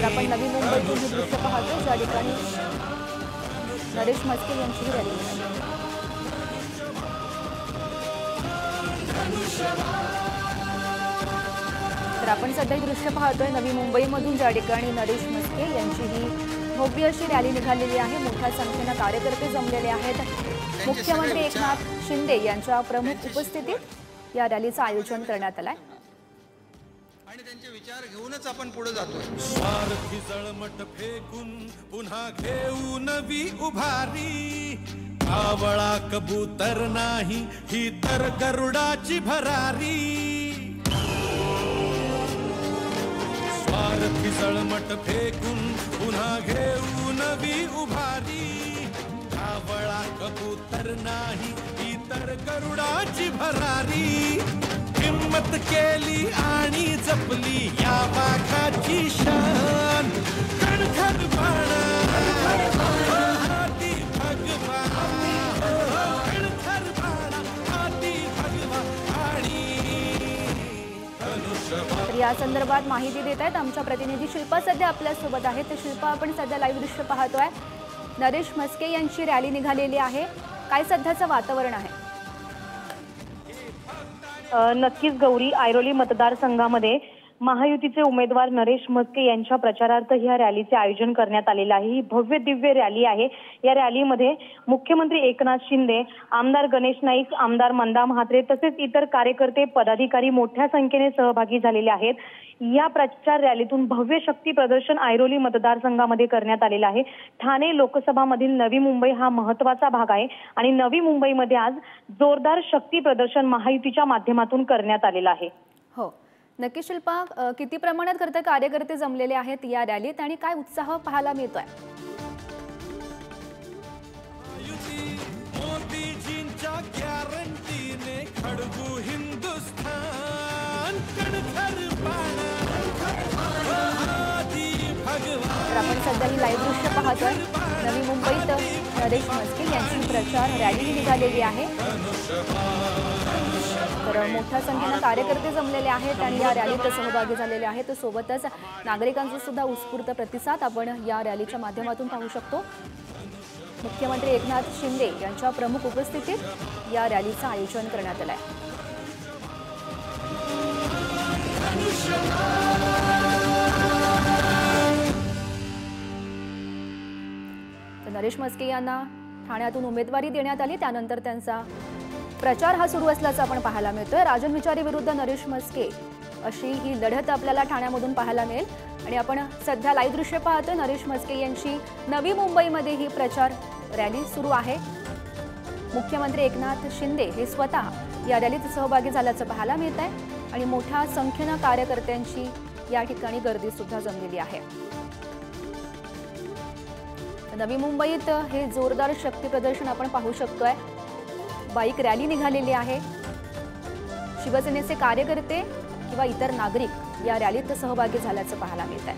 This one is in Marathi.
आपण नवी मुंबईतून हे दृश्य पाहतो, ज्या ठिकाणी नरेश म्हस्के यांची ही रॅली निघाली। तर आपण सध्या दृश्य पाहतोय नवी मुंबईमधून, ज्या ठिकाणी नरेश म्हस्के यांची ही भव्य अशी रॅली निघालेली आहे। मोठ्या संख्येने कार्यकर्ते जमलेले आहेत। मुख्यमंत्री एकनाथ शिंदे यांच्या प्रमुख उपस्थितीत या रॅलीचं आयोजन करण्यात आलंय आणि त्यांचे विचार घेऊनच आपण पुढे जातो। स्वार्थी जळमट फेकून पुन्हा घेऊ नवी उभारी, कावळा कबूतर नाही ही तर गरुडाची भरारी। स्वार्थी जळमट फेकून पुन्हा घेऊ नवी उभारी, कावळा कबूतर नाही ही तर गरुडाची भरारी। हिम्मत केली आणि जपली या वाघाची शान, कणखर बाणा हाती भगवा, कणखर बाणा हाती भगवा आणि तर या संदर्भात माहिती देत आहेत आमच्या प्रतिनिधी शिल्पा सध्या आपल्या सोबत आहे। तर शिल्पा, आपण सध्या लाईव्ह दृश्य पाहतोय, नरेश म्हस्के यांची रॅली निघालेली आहे, काय सध्याचं वातावरण आहे? नक्कीच गौरी, ऐरोली मतदारसंघामध्ये महायुतीचे उमेदवार नरेश म्हस्के यांच्या प्रचारार्थ ह्या रॅलीचे आयोजन करण्यात आलेले आहे। ही भव्य दिव्य रॅली आहे। या रॅलीमध्ये मुख्यमंत्री एकनाथ शिंदे, आमदार गणेश नाईक, आमदार मंदा म्हात्रे तसेच इतर कार्यकर्ते पदाधिकारी मोठ्या संख्येने सहभागी झालेले आहेत। या प्रचार रॅलीतून भव्य शक्ती प्रदर्शन ऐरोली मतदारसंघामध्ये करण्यात आलेलं आहे। ठाणे लोकसभामधील नवी मुंबई हा महत्त्वाचा भाग आहे आणि नवी मुंबईमध्ये आज जोरदार शक्ती प्रदर्शन महायुतीच्या माध्यमातून करण्यात आलेलं आहे। हो, नक्की शिल्पा, किती प्रमाणात खरं कार्यकर्ते जमलेले आहेत या रॅलीत आणि काय उत्साह पाहायला मिळतोय? मोदीजींच्या गॅरंटीने खडबू हिंदुस्थान, कणखर बाणा हाती भगवा। तर आपण सध्या ही लाईव्ह दृश्य पाहतोय, नवी मुंबईत नरेश म्हस्के यांची प्रचार रॅली निघालेली आहे। तर मोठ्या संख्येने कार्यकर्ते जमलेले आहेत आणि या रॅलीत सहभागी झालेले आहेत। सोबतच नागरिकांचा सुद्धा उत्स्फूर्त प्रतिसाद आपण या रॅलीच्या माध्यमातून पाहू शकतो। मुख्यमंत्री एकनाथ शिंदे यांच्या प्रमुख उपस्थितीत या रॅलीचं आयोजन करण्यात आलंय। नरेश म्हस्के यांना ठाण्यातून उमेदवारी देण्यात आली, त्यानंतर त्यांचा प्रचार हा सुरू असल्याचं आपण पाहायला मिळतोय। राजन विचारी विरुद्ध नरेश म्हस्के अशी ही लढत आपल्याला ठाण्यामधून पाहायला मिळेल आणि आपण सध्या लाईव्ह दृश्य पाहतोय, नरेश म्हस्के यांची नवी मुंबईमध्ये ही प्रचार रॅली सुरू आहे। मुख्यमंत्री एकनाथ शिंदे हे स्वतः या रॅलीत सहभागी झाल्याचं पाहायला मिळत आहे आणि मोठ्या संख्येने कार्यकर्त्यांची या ठिकाणी गर्दी सुद्धा जमलेली आहे। नवी मुंबईत हे जोरदार शक्ती प्रदर्शन आपण पाहू शकतोय। बाईक रॅली निघालेली आहे। शिवसेनेचे कार्यकर्ते किंवा इतर नागरिक या रॅलीत सहभागी झाल्याचं पाहायला मिळत आहे।